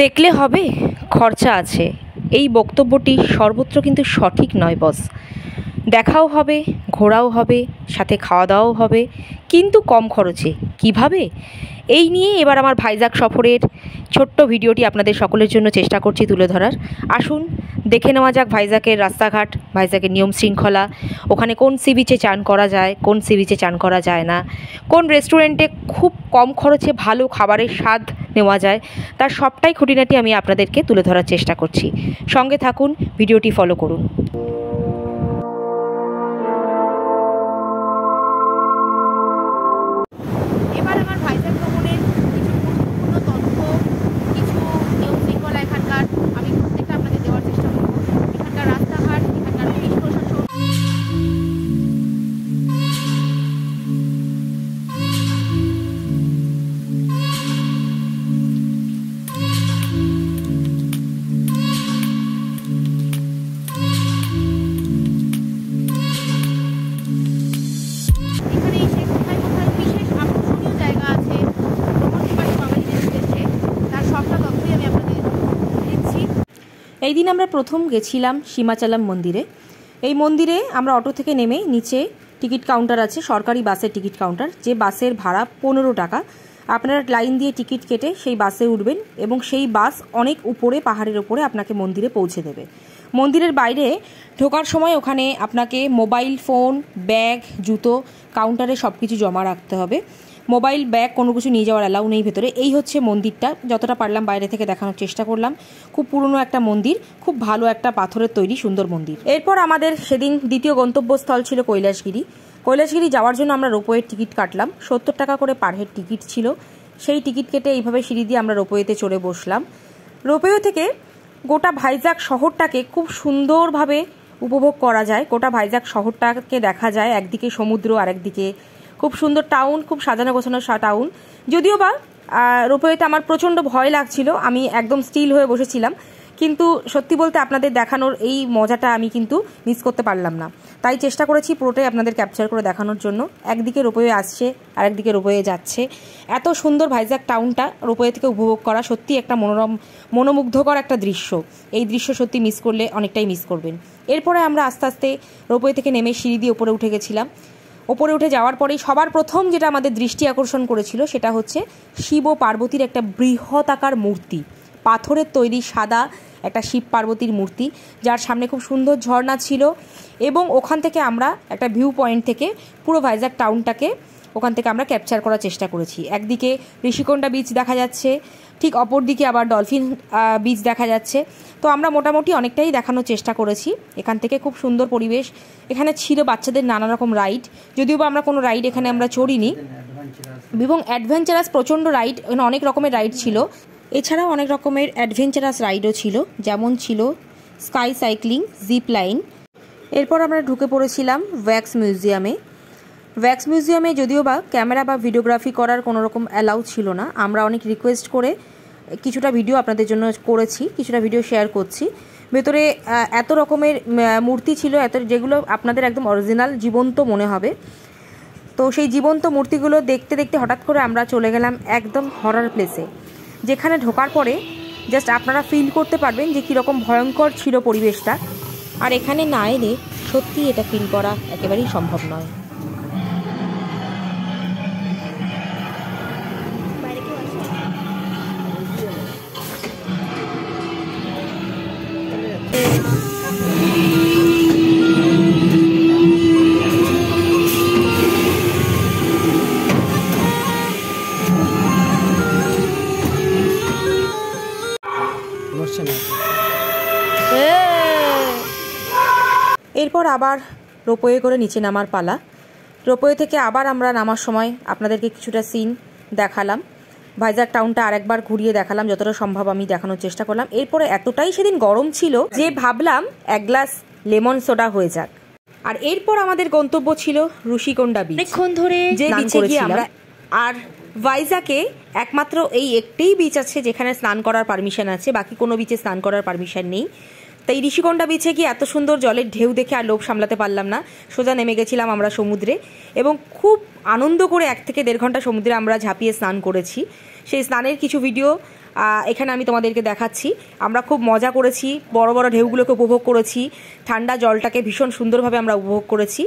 দেখলে হবে, খরচা আছে, এই বক্তব্যটি সর্বত্র কিন্তু সঠিক নয় বস। দেখাও হবে, ঘোরাও হবে, সাথে খাওয়া দাওয়াও হবে, কিন্তু কম খরচে কিভাবে? এই নিয়ে এবার আমার ভাইজ্যাক সফরের ছোট্ট ভিডিওটি আপনাদের সকলের জন্য চেষ্টা করছি তুলে ধরার। আসুন দেখে নেওয়া যাক ভাইজ্যাকের রাস্তাঘাট, ভাইজ্যাকের নিয়ম শৃঙ্খলা, ওখানে কোন সি বিচে চান করা যায়, কোন সি বিচে চান করা যায় না, কোন রেস্টুরেন্টে খুব কম খরচে ভালো খাবারের স্বাদ নেওয়া যায়, তার সবটাই খুঁটিনাটি আমি আপনাদেরকে তুলে ধরার চেষ্টা করছি। সঙ্গে থাকুন, ভিডিওটি ফলো করুন। এবার আমার ভাইজ্যাক ভ্রমণের কিছু গুরুত্বপূর্ণ তথ্য, কিছু নিয়ম শৃঙ্খলা এখানকার আমি প্রত্যেকটা আপনাদের দেওয়ার চেষ্টা করব। এখানকার রাস্তাঘাট, এখানকার পুলিশ প্রশাসন, এই দিন আমরা প্রথম গেছিলাম সীমাচলম মন্দিরে। এই মন্দিরে আমরা অটো থেকে নেমে নিচে টিকিট কাউন্টার আছে, সরকারি বাসের টিকিট কাউন্টার, যে বাসের ভাড়া 15 টাকা। আপনারা লাইন দিয়ে টিকিট কেটে সেই বাসে উঠবেন এবং সেই বাস অনেক উপরে, পাহাড়ের উপরে আপনাকে মন্দিরে পৌঁছে দেবে। মন্দিরের বাইরে ঢোকার সময় ওখানে আপনাকে মোবাইল ফোন, ব্যাগ, জুতো কাউন্টারে সব কিছু জমা রাখতে হবে। মোবাইল, ব্যাগ কোনো কিছু নিয়ে যাওয়ার অ্যালাউ নেই ভেতরে। এই হচ্ছে মন্দিরটা, যতটা পারলাম বাইরে থেকে দেখানোর চেষ্টা করলাম। খুব পুরনো একটা মন্দির, খুব ভালো একটা পাথরের তৈরি সুন্দর মন্দির। এরপর আমাদের সেদিন দ্বিতীয় গন্তব্যস্থল ছিল কৈলাসগিরি। কৈলাসগিরি যাওয়ার জন্য আমরা রোপওয়ের টিকিট কাটলাম। 70 টাকা করে পার হেড টিকিট ছিল। সেই টিকিট কেটে এইভাবে সিঁড়ি দিয়ে আমরা রোপওয়েতে চড়ে বসলাম। রোপওয়ে থেকে গোটা ভাইজ্যাক শহরটাকে খুব সুন্দরভাবে উপভোগ করা যায়। গোটা ভাইজ্যাক শহরটাকে দেখা যায়, একদিকে সমুদ্র আর একদিকে খুব সুন্দর টাউন, খুব সাজানো গোছানো টাউন। যদিও বা রোপওয়েতে আমার প্রচণ্ড ভয় লাগছিল, আমি একদম স্টিল হয়ে বসেছিলাম, কিন্তু সত্যি বলতে আপনাদের দেখানোর এই মজাটা আমি কিন্তু মিস করতে পারলাম না। তাই চেষ্টা করেছি পুরোটাই আপনাদের ক্যাপচার করে দেখানোর জন্য। একদিকে রোপওয়ে আসছে আর একদিকে রোপওয়ে যাচ্ছে। এত সুন্দর ভাইজ্যাক টাউনটা রোপওয়ে থেকে উপভোগ করা সত্যি একটা মনোমুগ্ধকর একটা দৃশ্য। এই দৃশ্য সত্যি মিস করলে অনেকটাই মিস করবেন। এরপরে আমরা আস্তে আস্তে রোপওয়ে থেকে নেমে সিঁড়ি দিয়ে উপরে উঠে গেছিলাম। ওপরে উঠে যাওয়ার পরেই সবার প্রথম যেটা আমাদের দৃষ্টি আকর্ষণ করেছিল সেটা হচ্ছে শিব ও পার্বতীর একটা বৃহৎ মূর্তি, পাথরের তৈরি সাদা একটা শিব পার্বতীর মূর্তি, যার সামনে খুব সুন্দর ঝর্ণা ছিল। এবং ওখান থেকে আমরা একটা ভিউ পয়েন্ট থেকে পুরো ভাইজ্যাক টাউনটাকে ওখান থেকে আমরা ক্যাপচার করার চেষ্টা করেছি। একদিকে ঋষিকোণা বিচ দেখা যাচ্ছে, ঠিক অপর দিকে আবার ডলফিন বিচ দেখা যাচ্ছে। তো আমরা মোটামুটি অনেকটাই দেখানোর চেষ্টা করেছি। এখান থেকে খুব সুন্দর পরিবেশ। এখানে ছিল বাচ্চাদের নানা রকম রাইড, যদিও বা আমরা কোনো রাইড এখানে আমরা চড়িনি, এবং অ্যাডভেঞ্চারাস প্রচণ্ড রাইড, এখানে অনেক রকমের রাইড ছিল। এছাড়াও অনেক রকমের অ্যাডভেঞ্চারাস রাইডও ছিল, যেমন ছিল স্কাই সাইক্লিং, জিপ লাইন। এরপর আমরা ঢুকে পড়েছিলাম ওয়্যাক্স মিউজিয়ামে। ওয়্যাক্স মিউজিয়ামে যদিও বা ক্যামেরা বা ভিডিওগ্রাফি করার কোনো রকম অ্যালাউ ছিল না। আমরা অনেক রিকোয়েস্ট করে কিছুটা ভিডিও আপনাদের জন্য করেছি, কিছুটা ভিডিও শেয়ার করছি। ভেতরে এত রকমের মূর্তি ছিল, যেগুলো আপনাদের একদম অরিজিনাল জীবন্ত মনে হবে। তো সেই জীবন্ত মূর্তিগুলো দেখতে দেখতে হঠাৎ করে আমরা চলে গেলাম একদম হরর প্লেসে, যেখানে ঢোকার পরে জাস্ট আপনারা ফিল করতে পারবেন যে কীরকম ভয়ঙ্কর ছিল পরিবেশটা। আর এখানে না এলে সত্যি এটা ফিল করা একেবারেই সম্ভব নয়। এরপর আবার রোপওয়ে করে নিচে নামার পালা। রোপওয়ে থেকে আবার আমরা নামার সময় আপনাদেরকে কিছুটা সিন দেখালাম, ভাইজ্যাক টাউনটা আরেকবার ঘুরিয়ে দেখালাম, যতটা সম্ভব আমি দেখানোর চেষ্টা করলাম। এরপরে এতটাই সেদিন গরম ছিল যে ভাবলাম এক গ্লাস লেমন সোডা হয়ে যাক। আর এরপর আমাদের গন্তব্য ছিল ঋষিকোণা বিচ, অনেকক্ষণ ধরে যে বিচে গিয়ে আমরা, আর ভাইজ্যাকে একমাত্র এই একটাই বিচ আছে যেখানে স্নান করার পারমিশন আছে, বাকি কোনো বিচে স্নান করার পারমিশন নেই। তাই ঋষিকোণা বিচে গিয়ে এত সুন্দর জলের ঢেউ দেখে আর লোভ সামলাতে পারলাম না, সোজা নেমে গেছিলাম আমরা সমুদ্রে। এবং খুব আনন্দ করে 1 থেকে 1.5 ঘন্টা সমুদ্রে আমরা ঝাঁপিয়ে স্নান করেছি। সেই স্নানের কিছু ভিডিও এখানে আমি তোমাদেরকে দেখাচ্ছি। আমরা খুব মজা করেছি, বড় বড় ঢেউগুলোকে উপভোগ করেছি, ঠান্ডা জলটাকে ভীষণ সুন্দরভাবে আমরা উপভোগ করেছি।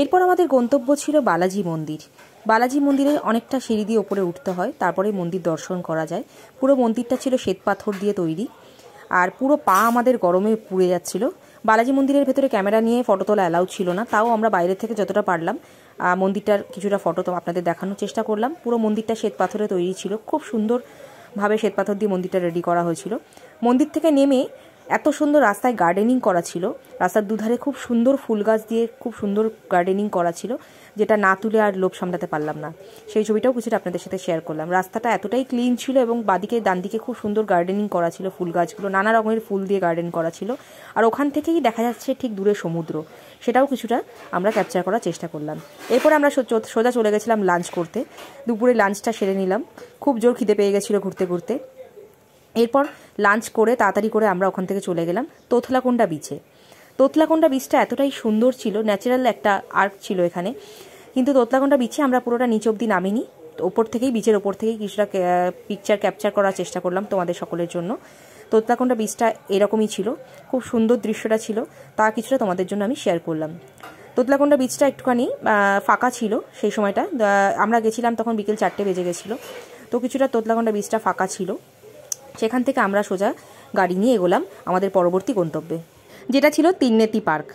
এরপর আমাদের গন্তব্য ছিল বালাজি মন্দির। বালাজি মন্দিরে অনেকটা সিঁড়ি দিয়ে ওপরে উঠতে হয়, তারপরে মন্দির দর্শন করা যায়। পুরো মন্দিরটা ছিল শ্বেত পাথর দিয়ে তৈরি, আর পুরো পা আমাদের গরমে পুড়ে যাচ্ছিল। বালাজি মন্দিরের ভেতরে ক্যামেরা নিয়ে ফটো তোলা অ্যালাউ ছিল না, তাও আমরা বাইরে থেকে যতটা পারলাম মন্দিরটার কিছুটা ফটো তো আপনাদের দেখানোর চেষ্টা করলাম। পুরো মন্দিরটা শ্বেত পাথরে তৈরি ছিল, খুব সুন্দরভাবে শ্বেত পাথর দিয়ে মন্দিরটা রেডি করা হয়েছিল। মন্দির থেকে নেমে এত সুন্দর রাস্তায় গার্ডেনিং করা ছিল, রাস্তার দুধারে খুব সুন্দর ফুল গাছ দিয়ে খুব সুন্দর গার্ডেনিং করা ছিল, যেটা না তুলে আর লোভ সামলাতে পারলাম না। সেই ছবিটাও কিছুটা আপনাদের সাথে শেয়ার করলাম। রাস্তাটা এতটাই ক্লিন ছিল এবং বাদিকে ডান দিকে খুব সুন্দর গার্ডেনিং করা ছিল, ফুল গাছগুলো নানা রকমের ফুল দিয়ে গার্ডেন করা ছিল। আর ওখান থেকেই দেখা যাচ্ছে ঠিক দূরে সমুদ্র, সেটাও কিছুটা আমরা ক্যাপচার করার চেষ্টা করলাম। এরপরে আমরা সোজা চলে গেছিলাম লাঞ্চ করতে। দুপুরে লাঞ্চটা সেরে নিলাম, খুব জোর খিদে পেয়ে গেছিলো ঘুরতে ঘুরতে। এরপর লাঞ্চ করে তাড়াতাড়ি করে আমরা ওখান থেকে চলে গেলাম তোতলাকোন্ডা বিচে। তোতলাকোন্ডা বিচটা এতটাই সুন্দর ছিল, ন্যাচারাল একটা আর্ট ছিল এখানে। কিন্তু তোতলাকোন্ডা বিচে আমরা পুরোটা নিচে অবধি নামিনি, ওপর থেকেই বিচের ওপর থেকেই কিছুটা পিকচার ক্যাপচার করার চেষ্টা করলাম তোমাদের সকলের জন্য। তোতলাকোন্ডা বিচটা এরকমই ছিল, খুব সুন্দর দৃশ্যটা ছিল, তা কিছুটা তোমাদের জন্য আমি শেয়ার করলাম। তোতলাকোন্ডা বিচটা একটুখানি ফাঁকা ছিল সেই সময়টা, আমরা গেছিলাম তখন বিকেল 4টে বেজে গেছিলো, তো কিছুটা তোতলাকোন্ডা বিচটা ফাঁকা ছিল। সেখান থেকে আমরা সোজা গাড়ি নিয়ে এগোলাম আমাদের পরবর্তী গন্তব্যে, যেটা ছিল তিননেতি পার্ক।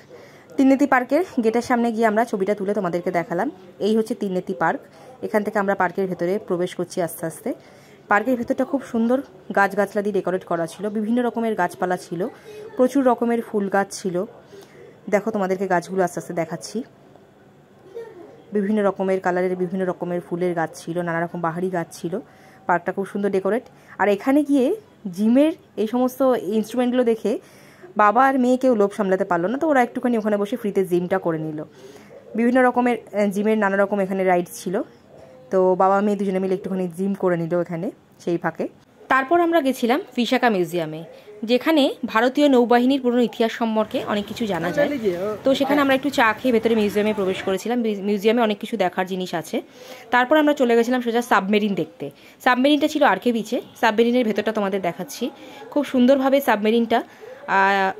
তিননেতি পার্কের গেটের সামনে গিয়ে আমরা ছবিটা তুলে তোমাদেরকে দেখালাম। এই হচ্ছে তিননেতি পার্ক। এখান থেকে আমরা পার্কের ভেতরে প্রবেশ করছি আস্তে আস্তে। পার্কের ভেতরটা খুব সুন্দর গাছগাছলা দিয়ে ডেকোরেট করা ছিল, বিভিন্ন রকমের গাছপালা ছিল, প্রচুর রকমের ফুল গাছ ছিল। দেখো তোমাদেরকে গাছগুলো আস্তে আস্তে দেখাচ্ছি। বিভিন্ন রকমের কালারের বিভিন্ন রকমের ফুলের গাছ ছিল, নানা রকম বাহারি গাছ ছিল। পার্কটা খুব সুন্দর ডেকোরেট। আর এখানে গিয়ে জিমের এই সমস্ত ইনস্ট্রুমেন্টগুলো দেখে বাবা আর মেয়ে কেউ লোভ সামলাতে পারলো না, তো ওরা একটুখানি ওখানে বসে ফ্রিতে জিমটা করে নিল। বিভিন্ন রকমের জিমের নানা রকম এখানে রাইডস ছিল, তো বাবা মেয়ে দুজনে মিলে একটুখানি জিম করে নিল এখানে সেই ফাঁকে। তারপর আমরা গেছিলাম বিশাখা মিউজিয়ামে, যেখানে ভারতীয় নৌবাহিনীর পুরনো ইতিহাস সম্পর্কে অনেক কিছু জানা যায়। তো সেখানে আমরা একটু চা খেয়ে ভেতরে মিউজিয়ামে প্রবেশ করেছিলাম। মিউজিয়ামে অনেক কিছু দেখার জিনিস আছে। তারপর আমরা চলে গেছিলাম সোজা সাবমেরিন দেখতে। সাবমেরিনটা ছিল আরকে বিচে। সাবমেরিনের ভেতরটা তোমাদের দেখাচ্ছি। খুব সুন্দরভাবে সাবমেরিনটা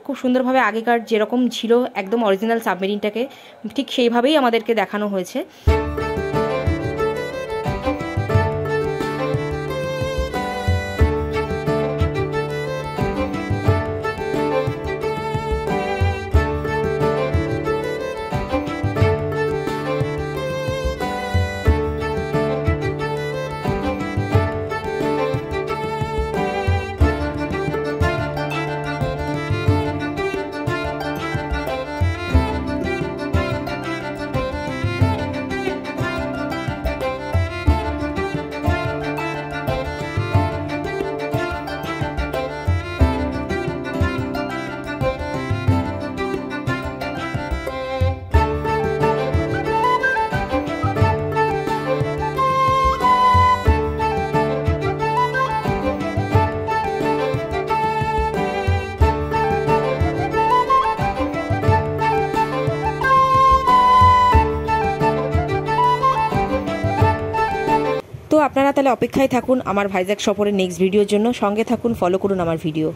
খুব সুন্দরভাবে আগেকার যেরকম ছিল একদম অরিজিনাল সাবমেরিনটাকে ঠিক সেইভাবেই আমাদেরকে দেখানো হয়েছে। তো আপনারা তাহলে অপেক্ষায় থাকুন আমার ভাইজ্যাক সফরের নেক্সট ভিডিওর জন্য। সঙ্গে থাকুন, ফলো করুন আমার ভিডিও।